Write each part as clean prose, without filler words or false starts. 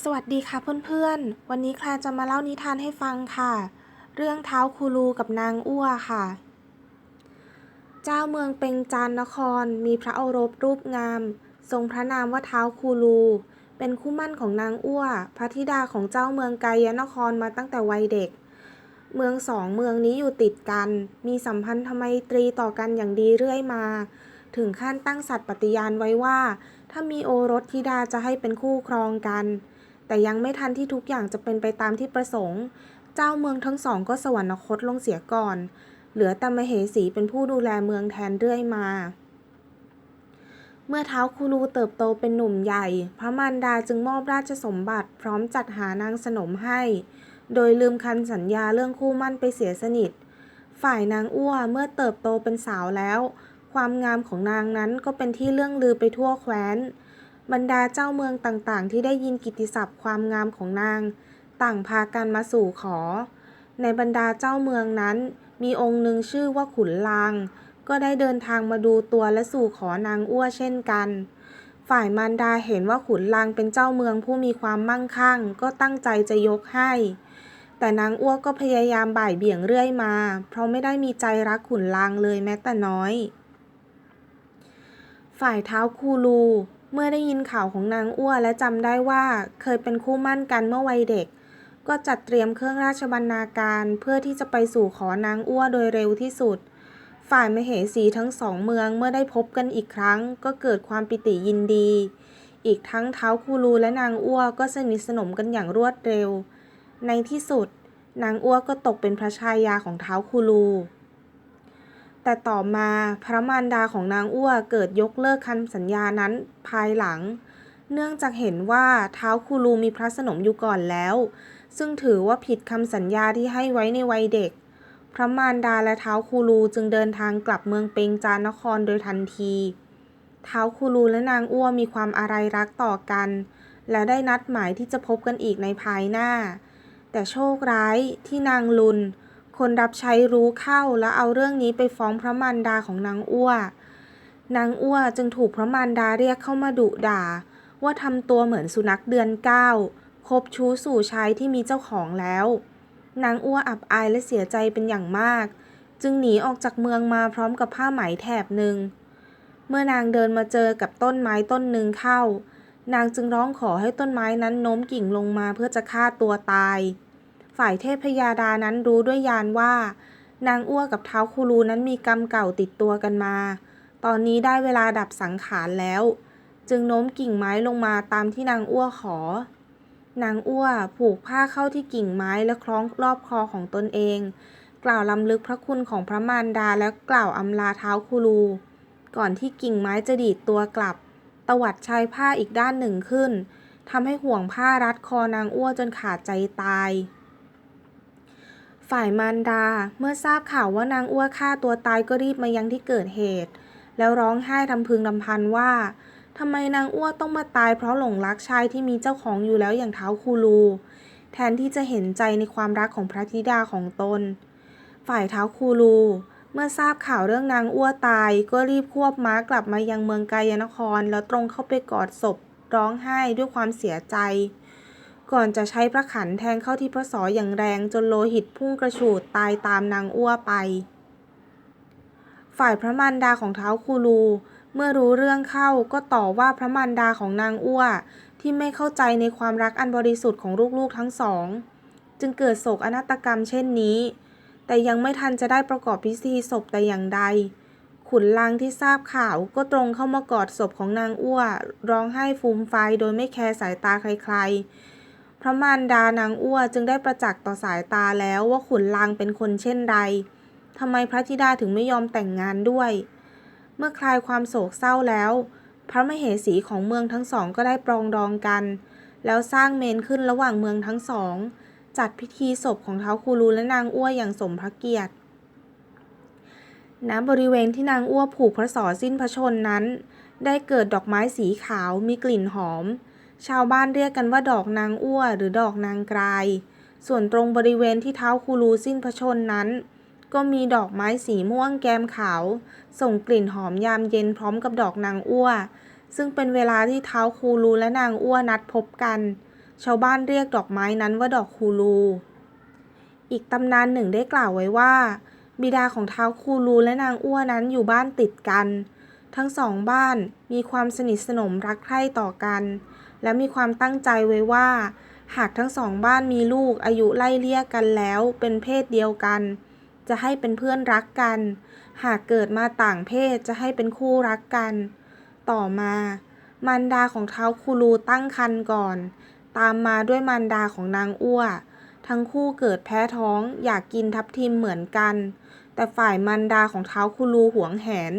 สวัสดีค่ะเพื่อนๆ วันนี้แคลจะมาเล่านิทานให้ฟังค่ะ เรื่องท้าวคูลูกับนางอั่วค่ะ เจ้าเมืองเป็งจานนครมีพระโอรสรูปงาม ทรงพระนามว่าท้าวคูลู เป็นคู่หมั่นของนางอั่วพระธิดาของเจ้าเมืองกายนครมาตั้งแต่วัยเด็ก เมืองสองเมืองนี้อยู่ติดกัน มีสัมพันธไมตรีต่อกันอย่างดีเรื่อยมา ถึงขั้นตั้งสัตย์ปฏิญาณไว้ว่า ถ้ามีโอรสธิดาจะให้เป็นคู่ครองกัน แต่ยังไม่ทันที่ทุกอย่างจะเป็นไปตามที่ประสงค์ เจ้าเมืองทั้งสองก็สวรรคตลงเสียก่อน เหลือแต่มเหสีเป็นผู้ดูแลเมืองแทนเรื่อยมา เมื่อท้าวคูลูเติบโตเป็นหนุ่มใหญ่ พระมารดาจึงมอบราชสมบัติพร้อมจัดหานางสนมให้ โดยลืมคำสัญญาเรื่องคู่หมั่นไปเสียสนิท ฝ่ายนางอั่วเมื่อเติบโตเป็นสาวแล้ว ความงามของนางนั้นก็เป็นที่เลื่องลือไปทั่วแคว้น บรรดาเจ้าเมืองต่างๆที่ได้ยินกิตติศัพท์ความงามของนาง ต่างพากันมาสู่ขอ ในบรรดาเจ้าเมืองนั้นมีองค์หนึ่งชื่อว่าขุนลาง ก็ได้เดินทางมาดูตัวและสู่ขอนางอั่วเช่นกัน ฝ่ายมารดาเห็นว่าขุนลางเป็นเจ้าเมืองผู้มีความมั่งคั่งก็ตั้งใจจะยกให้ แต่นางอั่วก็พยายามบ่ายเบี่ยงเรื่อยมา เพราะไม่ได้มีใจรักขุนลางเลยแม้แต่น้อย ฝ่ายท้าวคูลูเมื่อได้ยินข่าวของนางอั่วและจำได้ว่าเคยเป็นคู่หมั่นกันเมื่อวัยเด็ก ก็จัดเตรียมเครื่องราชบรรณาการเพื่อที่จะไปสู่ขอนางอั่วโดยเร็วที่สุด ฝ่ายมเหสีทั้งสองเมืองเมื่อได้พบกันอีกครั้งก็เกิดความปิติยินดี อีกทั้งท้าวคูลูและนางอั่วก็สนิทสนมกันอย่างรวดเร็ว ในที่สุดนางอั่วก็ตกเป็นพระชายาของท้าวคูลู แต่ต่อมาพระมารดาของนางอั่วเกิดยกเลิกคำสัญญานั้นภายหลัง เนื่องจากเห็นว่าท้าวคูลูมีพระสนมอยู่ก่อนแล้ว ซึ่งถือว่าผิดคำสัญญาที่ให้ไว้ในวัยเด็ก พระมารดาและท้าวคูลูจึงเดินทางกลับเมืองเปงจานนครโดยทันทีท้าวคูลูและนางอั่วมีความอาลัยรักต่อกัน และได้นัดหมายที่จะพบกันอีกในภายหน้า แต่โชคร้ายที่นางลุนคนรับใช้รู้เข้าและเอาเรื่องนี้ไปฟ้องพระมารดาของนางอั่วนางอั่วจึงถูกพระมารดาเรียกเข้ามาดุด่า ว่าทำตัวเหมือนสุนัขเดือนเก้าคบชู้สู่ชายที่มีเจ้าของแล้ว นางอั่วอับอายและเสียใจเป็นอย่างมาก จึงหนีออกจากเมืองมาพร้อมกับผ้าไหมแถบหนึ่ง เมื่อนางเดินมาเจอกับต้นไม้ต้นหนึ่งเข้า นางจึงร้องขอให้ต้นไม้นั้นโน้มกิ่งลงมาเพื่อจะฆ่าตัวตาย ฝ่ายเทพยาดานั้นรู้ด้วยญาณว่านางอั่วกับท้าวคูลูนั้นมีกรรมเก่าติดตัวกันมา ตอนนี้ได้เวลาดับสังขารแล้ว จึงโน้มกิ่งไม้ลงมาตามที่นางอั่วขอ นางอั่วผูกผ้าเข้าที่กิ่งไม้และคล้องรอบคอของตนเอง กล่าวล้ำลึกพระคุณของพระมารดาและกล่าวอำลาท้าวคูลู ก่อนที่กิ่งไม้จะดีดตัวกลับ ตวัดชายผ้าอีกด้านหนึ่งขึ้นทำให้ห่วงผ้ารัดคอนางอั่วจนขาดใจตาย ฝ่ายมารดาเมื่อทราบข่าวว่านางอั่วฆ่าตัวตายก็รีบมายังที่เกิดเหตุ แล้วร้องไห้รำพึงรำพันว่าทำไมนางอั่วต้องมาตายเพราะหลงรักชายที่มีเจ้าของอยู่แล้วอย่างท้าวคูลู แทนที่จะเห็นใจในความรักของพระธิดาของตน ฝ่ายท้าวคูลูเมื่อทราบข่าวเรื่องนางอั่วตายก็รีบควบม้ากลับมายังเมืองกายนครแล้วตรงเข้าไปกอดศพร้องไห้ด้วยความเสียใจก่อนจะใช้พระขันแทงเข้าที่พระศอกอย่างแรงจนโลหิตพุ่งกระฉูดตายตามนางอั่วไป ฝ่ายพระมารดาของท้าวคูลูเมื่อรู้เรื่องเข้าก็ต่อว่าพระมารดาของนางอั่วที่ไม่เข้าใจในความรักอันบริสุทธิ์ของลูกๆทั้งสอง จึงเกิดโศกนาฏกรรมเช่นนี้ แต่ยังไม่ทันจะได้ประกอบพิธีศพแต่อย่างใด ขุนลางที่ทราบข่าวก็ตรงเข้ามากอดศพของนางอั่วร้องไห้ฟูมไฟายโดยไม่แคร์สายตาใครๆ พระมารดานางอั่วจึงได้ประจักษ์ต่อสายตาแล้วว่าขุนลางเป็นคนเช่นใดทำไมพระธิดาถึงไม่ยอมแต่งงานด้วย เมื่อคลายความโศกเศร้าแล้ว พระมเหสีของเมืองทั้งสองก็ได้ปรองดองกัน แล้วสร้างเมรุขึ้นระหว่างเมืองทั้งสอง จัดพิธีศพของท้าวคูลูและนางอั่วอย่างสมพระเกียรติ ณ บริเวณที่นางอั่วผูกพระศรสิ้นพระชนม์นั้น ได้เกิดดอกไม้สีขาวมีกลิ่นหอม ชาวบ้านเรียกกันว่าดอกนางอั่วหรือดอกนางกราย ส่วนตรงบริเวณที่ท้าวคูลูสิ้นพระชนม์นั้น ก็มีดอกไม้สีม่วงแกมขาว ส่งกลิ่นหอมยามเย็นพร้อมกับดอกนางอั่ว ซึ่งเป็นเวลาที่ท้าวคูลูและนางอั่วนัดพบกัน ชาวบ้านเรียกดอกไม้นั้นว่าดอกคูลู อีกตำนานหนึ่งได้กล่าวไว้ว่า บิดาของท้าวคูลูและนางอ้วนั้นอยู่บ้านติดกัน ทั้งสองบ้านมีความสนิทสนมรักใคร่ต่อกัน และมีความตั้งใจไว้ว่า หากทั้งสองบ้านมีลูกอายุไล่เลี่ยกันแล้วเป็นเพศเดียวกัน จะให้เป็นเพื่อนรักกัน หากเกิดมาต่างเพศจะให้เป็นคู่รักกัน ต่อมามารดาของท้าวคูลูตั้งครรภ์ก่อน ตามมาด้วยมารดาของนางอ้ว ทั้งคู่เกิดแพ้ท้องอยากกินทับทิมเหมือนกัน แต่ฝ่ายมารดาของท้าวคูลูหวงแหน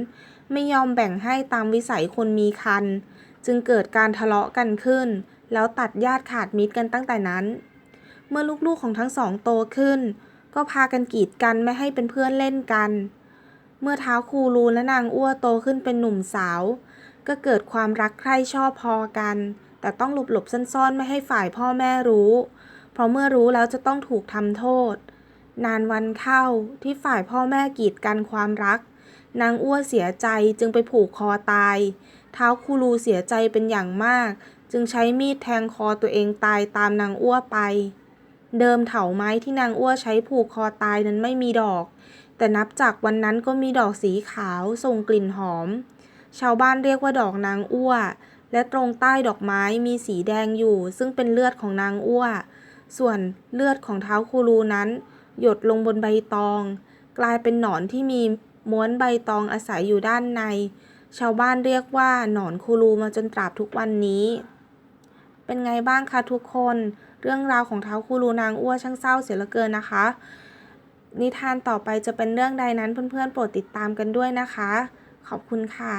ไม่ยอมแบ่งให้ตามวิสัยคนมีครรภ์จึงเกิดการทะเลาะกันขึ้น แล้วตัดญาติขาดมิตรกันตั้งแต่นั้น เมื่อลูกๆของทั้งสองโตขึ้น ก็พากันกีดกันไม่ให้เป็นเพื่อนเล่นกัน เมื่อท้าวคูลูและนางอ้วโตขึ้นเป็นหนุ่มสาว ก็เกิดความรักใคร่ชอบพอกัน แต่ต้องหลบๆซ่อนๆไม่ให้ฝ่ายพ่อแม่รู้ เพราะเมื่อรู้แล้วจะต้องถูกทำโทษ นานวันเข้าที่ฝ่ายพ่อแม่กีดกันความรัก นางอ้วเสียใจจึงไปผูกคอตาย ท้าวคูลูเสียใจเป็นอย่างมาก จึงใช้มีดแทงคอตัวเองตายตามนางอ้วไป เดิมเถาไม้ที่นางอ้วใช้ผูกคอตายนั้นไม่มีดอก แต่นับจากวันนั้นก็มีดอกสีขาวส่งกลิ่นหอม ชาวบ้านเรียกว่าดอกนางอ้ว และตรงใต้ดอกไม้มีสีแดงอยู่ซึ่งเป็นเลือดของนางอ้ว ส่วนเลือดของท้าวคูลูนั้นหยดลงบนใบตอง กลายเป็นหนอนที่มีม้วนใบตองอาศัยอยู่ด้านใน ชาวบ้านเรียกว่าหนอนคูลูมาจนตราบทุกวันนี้ เป็นไงบ้างคะทุกคน เรื่องราวของท้าวคูลูนางอ้วช่างเศร้าเสียเหลือเกินนะคะ นิทานต่อไปจะเป็นเรื่องใดนั้นเพื่อนๆโปรดติดตามกันด้วยนะคะ ขอบคุณค่ะ